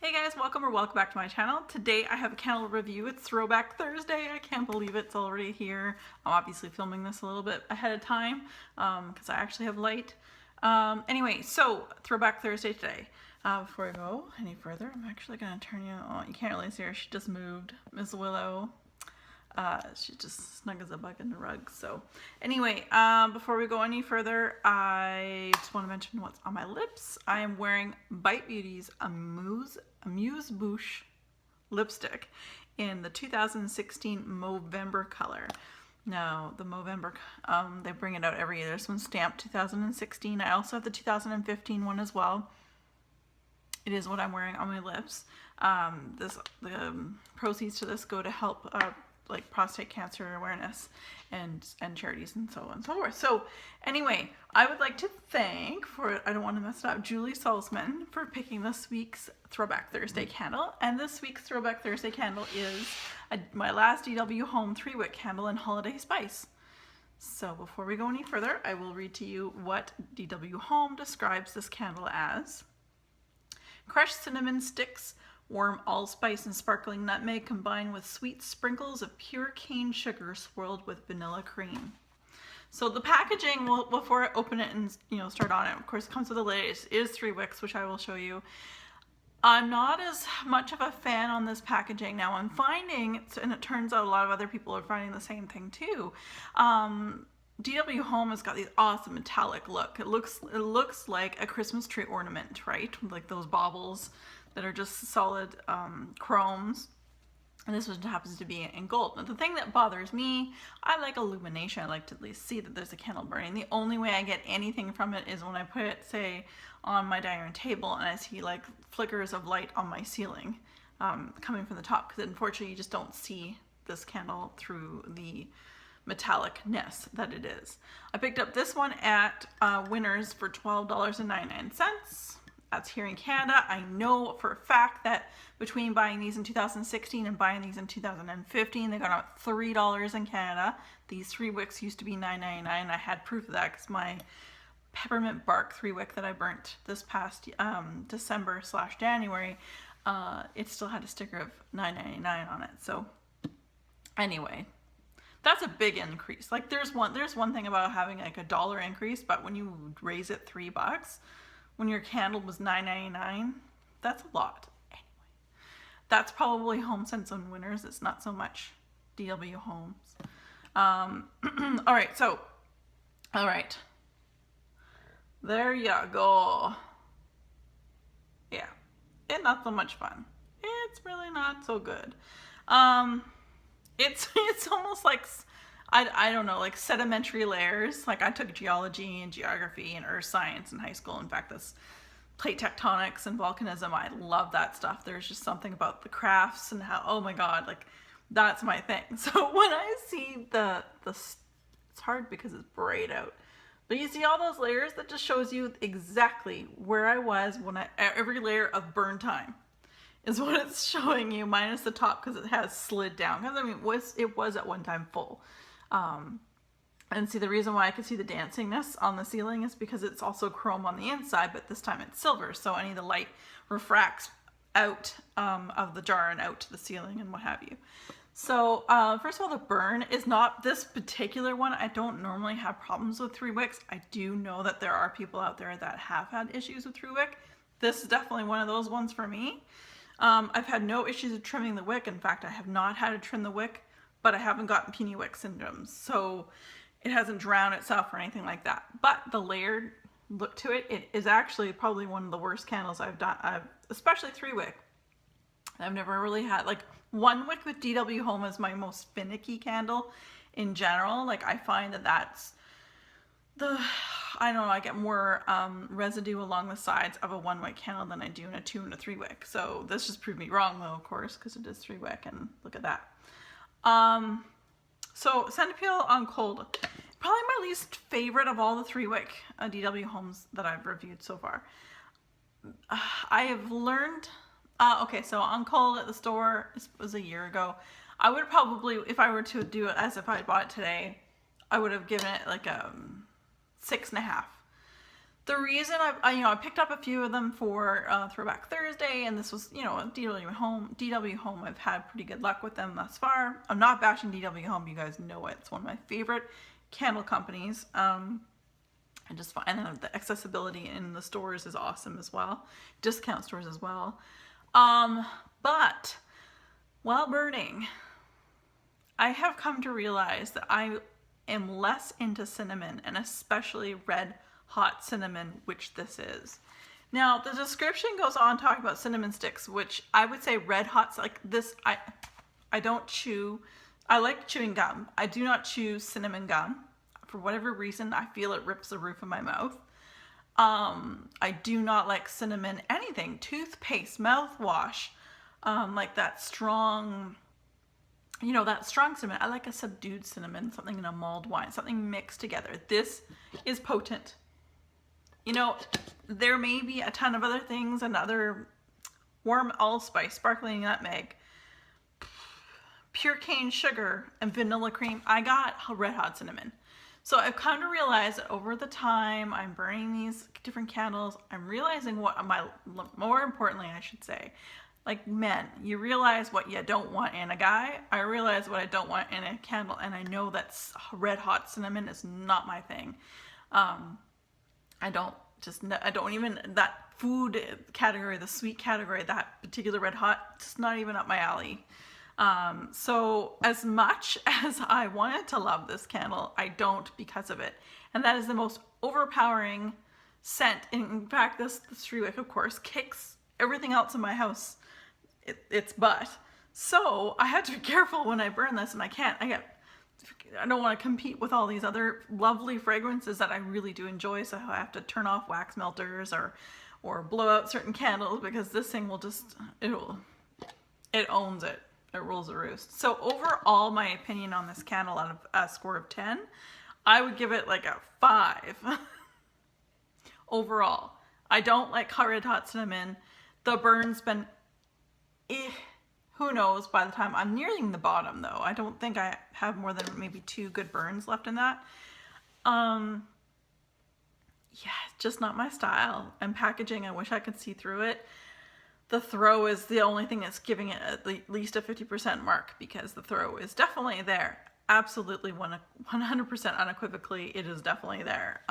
Hey guys, welcome back to my channel. Today I have a candle review. It's Throwback Thursday. I can't believe it's already here. I'm obviously filming this a little bit ahead of time because I actually have light. Anyway, so Throwback Thursday today. Before I go any further, I'm actually going to turn you on. You can't really see her. She just moved. Miss Willow. She just snug as a bug in the rug. So anyway, before we go any further, I just want to mention what's on my lips. I am wearing Bite Beauty's Amuse Bouche lipstick in the 2016 Movember color. Now, the Movember, they bring it out every year. This one's stamped 2016. I also have the 2015 one as well. It is what I'm wearing on my lips. The proceeds to this go to help like prostate cancer awareness and charities and so on and so forth. So anyway, I would like to thank, I don't want to mess it up, Julie Salzman for picking this week's Throwback Thursday candle. And this week's Throwback Thursday candle is my last DW Home 3-wick candle in Holiday Spice. So before we go any further, I will read to you what DW Home describes this candle as. Crushed cinnamon sticks, warm allspice and sparkling nutmeg combined with sweet sprinkles of pure cane sugar swirled with vanilla cream. So the packaging, well, before I open it and start on it, of course, comes with a lid. It is 3 wicks, which I will show you. I'm not as much of a fan on this packaging now. I'm finding, and it turns out a lot of other people are finding the same thing too. DW Home has got these awesome metallic look. It looks like a Christmas tree ornament, right? Like those baubles that are just solid chromes. And this one happens to be in gold. Now the thing that bothers me, I like illumination. I like to at least see that there's a candle burning. The only way I get anything from it is when I put it, say, on my dining room table and I see like flickers of light on my ceiling coming from the top, because unfortunately you just don't see this candle through the metallicness that it is. I picked up this one at Winners for $12.99. That's here in Canada. I know for a fact that between buying these in 2016 and buying these in 2015, they got about $3 in Canada. These 3 wicks used to be $9.99. I had proof of that because my peppermint bark 3-wick that I burnt this past December/January, it still had a sticker of $9.99 on it. So anyway, that's a big increase. Like there's one thing about having like a $1 increase, but when you raise it $3, when your candle was $9.99, that's a lot. Anyway, that's probably HomeSense and Winners. It's not so much DW Homes. All right. There you go. Yeah, it's not so much fun. It's really not so good. It's almost like, I don't know, like sedimentary layers. Like I took geology and geography and earth science in high school. In fact, this plate tectonics and volcanism, I love that stuff. There's just something about the crafts and how, oh my God, like that's my thing. So when I see it's hard because it's bright out, but you see all those layers, that just shows you exactly where I was when every layer of burn time is what it's showing you, minus the top because it has slid down. Because I mean, it was at one time full. And see, the reason why I could see the dancingness on the ceiling is because it's also chrome on the inside, but this time it's silver. So any of the light refracts out of the jar and out to the ceiling and what have you. So first of all, the burn is not this particular one. I don't normally have problems with 3 wicks. I do know that there are people out there that have had issues with 3 wick. This is definitely one of those ones for me. I've had no issues with trimming the wick. In fact, I have not had to trim the wick, but I haven't gotten puny wick syndrome. So it hasn't drowned itself or anything like that. But the layered look to it, it is actually probably one of the worst candles I've done, especially 3 wick. I've never really had, like 1 wick with DW Home is my most finicky candle in general. Like I find that's I don't know, I get more residue along the sides of a 1 wick candle than I do in a 2 and a 3 wick. So this just proved me wrong though, of course, because it is 3 wick and look at that. So Scent Appeal on Cold, probably my least favorite of all the 3-wick DW Homes that I've reviewed so far. I have learned, okay, so on Cold at the store, this was a year ago, I would probably, if I were to do it as if I bought it today, I would have given it like a 6.5. The reason I picked up a few of them for Throwback Thursday, and this was, DW Home. I've had pretty good luck with them thus far. I'm not bashing DW Home. You guys know it. It's one of my favorite candle companies. I just find the accessibility in the stores is awesome as well. Discount stores as well. But while burning, I have come to realize that I am less into cinnamon, and especially red hot cinnamon, which this is. Now, the description goes on talking about cinnamon sticks, which I would say red hot, like this, I don't chew. I like chewing gum. I do not chew cinnamon gum. For whatever reason, I feel it rips the roof of my mouth. I do not like cinnamon anything. Toothpaste, mouthwash, like that strong, that strong cinnamon. I like a subdued cinnamon, something in a mulled wine, something mixed together. This is potent. There may be a ton of other things, another warm allspice, sparkling nutmeg, pure cane sugar, and vanilla cream. I got red hot cinnamon. So I've come to realize that over the time I'm burning these different candles, I'm realizing more importantly, I should say, like men, you realize what you don't want in a guy. I realize what I don't want in a candle, and I know that red hot cinnamon is not my thing. I don't even, that food category, the sweet category, that particular red hot, it's not even up my alley. So as much as I wanted to love this candle, I don't because of it. And that is the most overpowering scent. In fact, this Wick, of course, kicks everything else in my house its butt. So I had to be careful when I burn this, and I don't want to compete with all these other lovely fragrances that I really do enjoy, so I have to turn off wax melters or blow out certain candles, because this thing will it owns it. It rules the roost. So overall, my opinion on this candle out of a score of 10, I would give it like a 5. Overall. I don't like red hot cinnamon. The burn's been who knows by the time I'm nearing the bottom, though. I don't think I have more than maybe 2 good burns left in that. Yeah, just not my style. And packaging, I wish I could see through it. The throw is the only thing that's giving it at least a 50% mark, because the throw is definitely there. Absolutely 100% unequivocally, it is definitely there.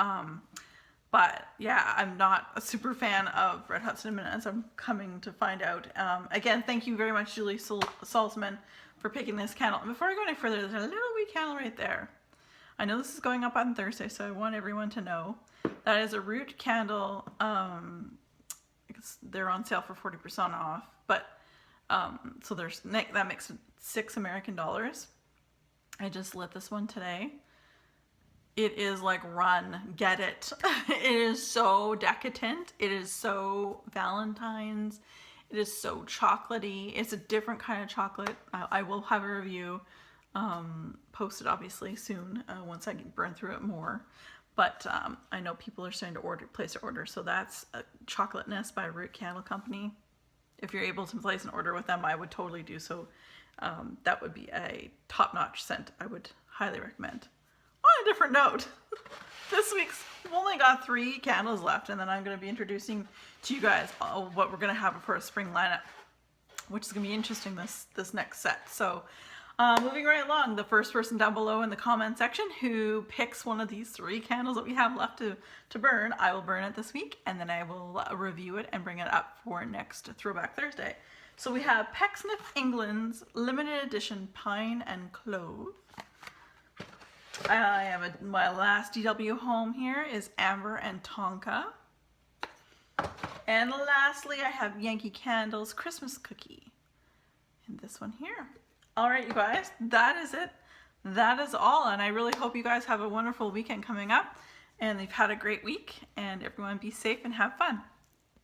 But yeah, I'm not a super fan of red hot cinnamon, as I'm coming to find out. Again, thank you very much, Julie Salzman, for picking this candle. And before I go any further, there's a little wee candle right there. I know this is going up on Thursday, so I want everyone to know that is a root candle. They're on sale for 40% off, but so that makes $6 American. I just lit this one today. It is like, run, get it. It is so decadent. It is so Valentine's. It is so chocolatey. It's a different kind of chocolate. I will have a review posted obviously soon once I burn through it more. But I know people are starting to place an order. So that's Chocolate Nest by Root Candle Company. If you're able to place an order with them, I would totally do so. That would be a top-notch scent I would highly recommend. On a different note, this week's we've only got 3 candles left, and then I'm going to be introducing to you guys what we're going to have for a spring lineup, which is going to be interesting this next set. So moving right along, the first person down below in the comment section who picks one of these 3 candles that we have left to burn, I will burn it this week, and then I will review it and bring it up for next Throwback Thursday. So we have Pecksniff England's limited edition Pine and Clove. I have my last DW home here is Amber and Tonka. And lastly, I have Yankee Candle's Christmas Cookie. And this one here. All right, you guys, that is it. That is all. And I really hope you guys have a wonderful weekend coming up. And you've had a great week. And everyone be safe and have fun.